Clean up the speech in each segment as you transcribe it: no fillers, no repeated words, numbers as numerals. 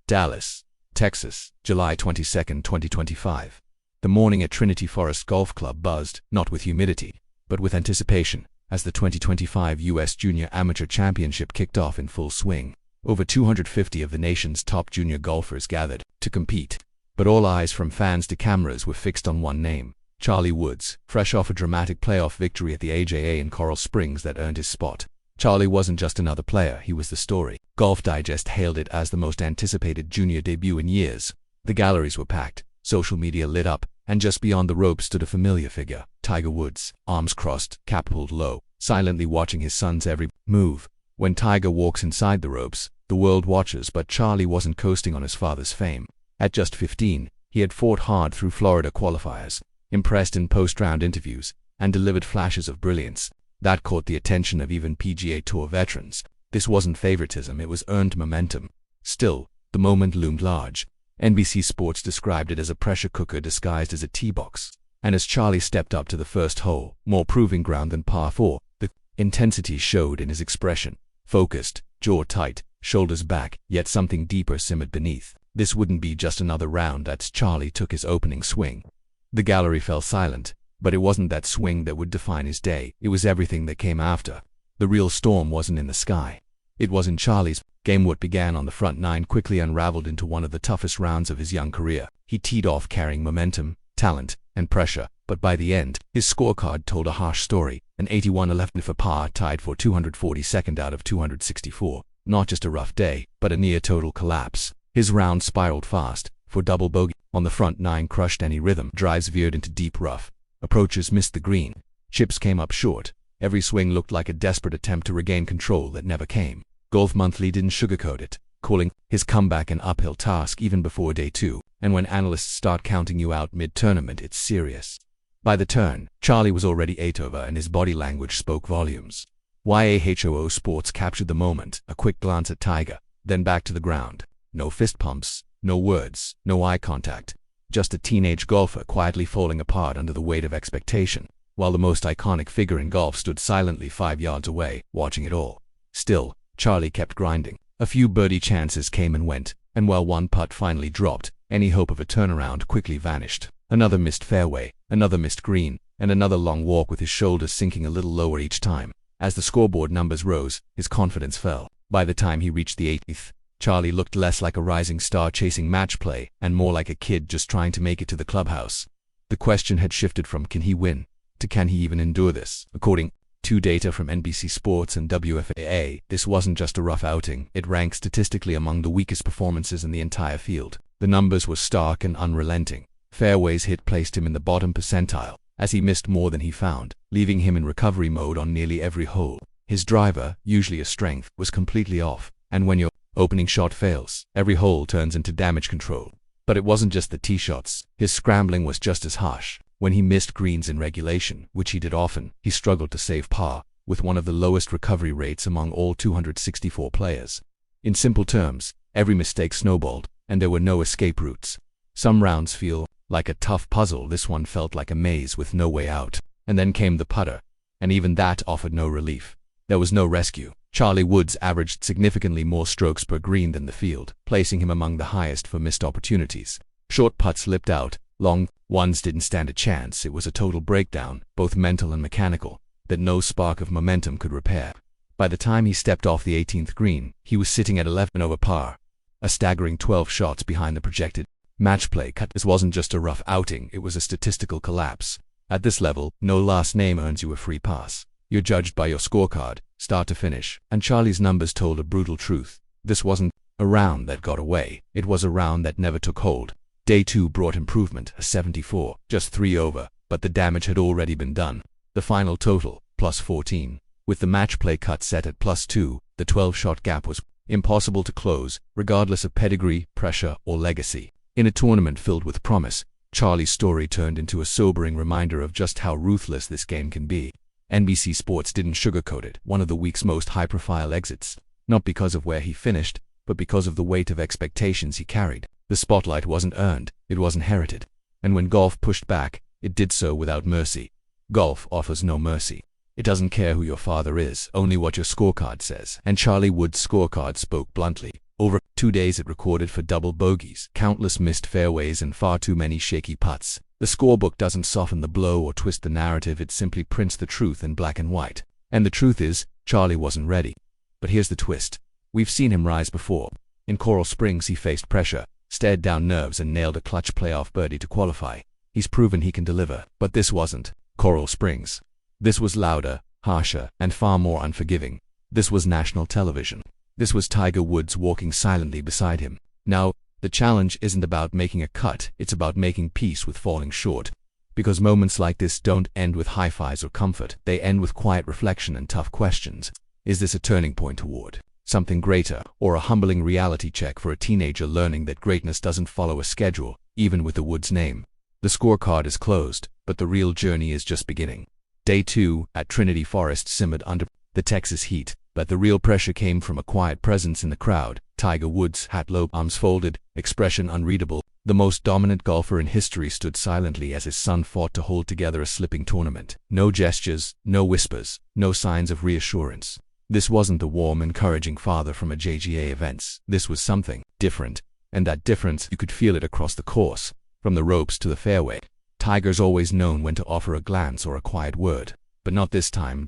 Dallas, Texas, July 22, 2025. The morning at Trinity Forest Golf Club buzzed, not with humidity, but with anticipation, as the 2025 U.S. Junior Amateur Championship kicked off in full swing. Over 250 of the nation's top junior golfers gathered to compete. But all eyes from fans to cameras were fixed on one name: Charlie Woods, fresh off a dramatic playoff victory at the AJA in Coral Springs that earned his spot. Charlie wasn't just another player, he was the story. Golf Digest hailed it as the most anticipated junior debut in years. The galleries were packed, social media lit up, and just beyond the ropes stood a familiar figure, Tiger Woods, arms crossed, cap pulled low, silently watching his son's every move. When Tiger walks inside the ropes, the world watches, but Charlie wasn't coasting on his father's fame. At just 15, he had fought hard through Florida qualifiers, impressed in post-round interviews, and delivered flashes of brilliance that caught the attention of even PGA Tour veterans. This wasn't favoritism, it was earned momentum. Still, the moment loomed large. NBC Sports described it as a pressure cooker disguised as a tee box. And as Charlie stepped up to the first hole, more proving ground than par 4, the intensity showed in his expression. Focused, jaw tight, shoulders back, yet something deeper simmered beneath. This wouldn't be just another round as Charlie took his opening swing. The gallery fell silent, but it wasn't that swing that would define his day. It was everything that came after. The real storm wasn't in the sky. It was in Charlie's game. What began on the front nine quickly unraveled into one of the toughest rounds of his young career. He teed off carrying momentum, talent, and pressure, but by the end, his scorecard told a harsh story. An 81-11 for par tied for 242nd out of 264. Not just a rough day, but a near-total collapse. His round spiraled fast, for double bogey. On the front nine crushed any rhythm. Drives veered into deep rough. Approaches missed the green. Chips came up short. Every swing looked like a desperate attempt to regain control that never came. Golf Monthly didn't sugarcoat it, calling his comeback an uphill task even before day 2. And when analysts start counting you out mid-tournament, it's serious. By the turn, Charlie was already 8 over and his body language spoke volumes. YAHOO Sports captured the moment, a quick glance at Tiger, then back to the ground. No fist pumps, no words, no eye contact. Just a teenage golfer quietly falling apart under the weight of expectation, while the most iconic figure in golf stood silently 5 yards away, watching it all. Still, Charlie kept grinding. A few birdie chances came and went, and while one putt finally dropped, any hope of a turnaround quickly vanished. Another missed fairway, another missed green, and another long walk with his shoulders sinking a little lower each time. As the scoreboard numbers rose, his confidence fell. By the time he reached the 8th, Charlie looked less like a rising star chasing match play and more like a kid just trying to make it to the clubhouse. The question had shifted from can he win to can he even endure this? According to data from NBC Sports and WFAA, this wasn't just a rough outing. It ranked statistically among the weakest performances in the entire field. The numbers were stark and unrelenting. Fairways hit placed him in the bottom percentile, as he missed more than he found, leaving him in recovery mode on nearly every hole. His driver, usually a strength, was completely off, and when your opening shot fails, every hole turns into damage control. But it wasn't just the tee shots. His scrambling was just as harsh. When he missed greens in regulation, which he did often, he struggled to save par, with one of the lowest recovery rates among all 264 players. In simple terms, every mistake snowballed, and there were no escape routes. Some rounds feel like a tough puzzle. This one felt like a maze with no way out. And then came the putter, and even that offered no relief. There was no rescue. Charlie Woods averaged significantly more strokes per green than the field, placing him among the highest for missed opportunities. Short putts slipped out, long ones didn't stand a chance. It was a total breakdown, both mental and mechanical, that no spark of momentum could repair. By the time he stepped off the 18th green, he was sitting at 11 over par, a staggering 12 shots behind the projected match play cut. This wasn't just a rough outing, it was a statistical collapse. At this level, no last name earns you a free pass. You're judged by your scorecard, start to finish, and Charlie's numbers told a brutal truth. This wasn't a round that got away, it was a round that never took hold. Day 2 brought improvement, a 74, just 3 over, but the damage had already been done. The final total, plus 14. With the match play cut set at plus 2, the 12-shot gap was impossible to close, regardless of pedigree, pressure, or legacy. In a tournament filled with promise, Charlie's story turned into a sobering reminder of just how ruthless this game can be. NBC Sports didn't sugarcoat it, one of the week's most high-profile exits, not because of where he finished, but because of the weight of expectations he carried. The spotlight wasn't earned, it was inherited. And when golf pushed back, it did so without mercy. Golf offers no mercy. It doesn't care who your father is, only what your scorecard says. And Charlie Woods' scorecard spoke bluntly. Over 2 days it recorded for double bogeys, countless missed fairways, and far too many shaky putts. The scorebook doesn't soften the blow or twist the narrative, it simply prints the truth in black and white. And the truth is, Charlie wasn't ready. But here's the twist. We've seen him rise before. In Coral Springs he faced pressure, stared down nerves, and nailed a clutch playoff birdie to qualify. He's proven he can deliver. But this wasn't Coral Springs. This was louder, harsher, and far more unforgiving. This was national television. This was Tiger Woods walking silently beside him. Now, the challenge isn't about making a cut, it's about making peace with falling short. Because moments like this don't end with high-fives or comfort, they end with quiet reflection and tough questions. Is this a turning point toward something greater, or a humbling reality check for a teenager learning that greatness doesn't follow a schedule, even with the Woods name? The scorecard is closed, but the real journey is just beginning. Day 2 at Trinity Forest simmered under the Texas heat, but the real pressure came from a quiet presence in the crowd. Tiger Woods, hat low, arms folded, expression unreadable. The most dominant golfer in history stood silently as his son fought to hold together a slipping tournament. No gestures, no whispers, no signs of reassurance. This wasn't the warm, encouraging father from a JGA events. This was something different, and that difference, you could feel it across the course, from the ropes to the fairway. Tiger's always known when to offer a glance or a quiet word, but not this time.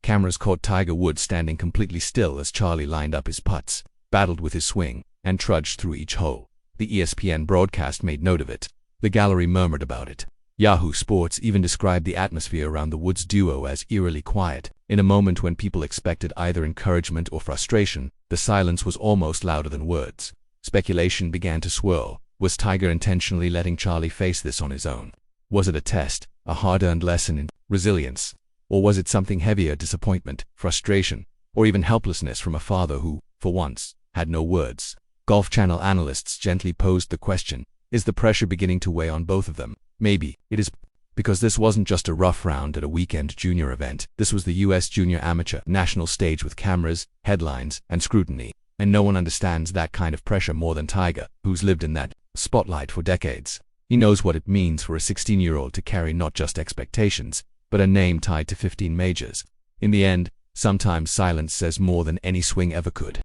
Cameras caught Tiger Woods standing completely still as Charlie lined up his putts, battled with his swing, and trudged through each hole. The ESPN broadcast made note of it. The gallery murmured about it. Yahoo Sports even described the atmosphere around the Woods duo as eerily quiet. In a moment when people expected either encouragement or frustration, the silence was almost louder than words. Speculation began to swirl. Was Tiger intentionally letting Charlie face this on his own? Was it a test, a hard-earned lesson in resilience? Or was it something heavier, disappointment, frustration, or even helplessness from a father who, for once, had no words? Golf Channel analysts gently posed the question, is the pressure beginning to weigh on both of them? Maybe it is, because this wasn't just a rough round at a weekend junior event. This was the U.S. Junior Amateur national stage with cameras, headlines, and scrutiny. And no one understands that kind of pressure more than Tiger, who's lived in that spotlight for decades. He knows what it means for a 16-year-old to carry not just expectations, but a name tied to 15 majors. In the end, sometimes silence says more than any swing ever could.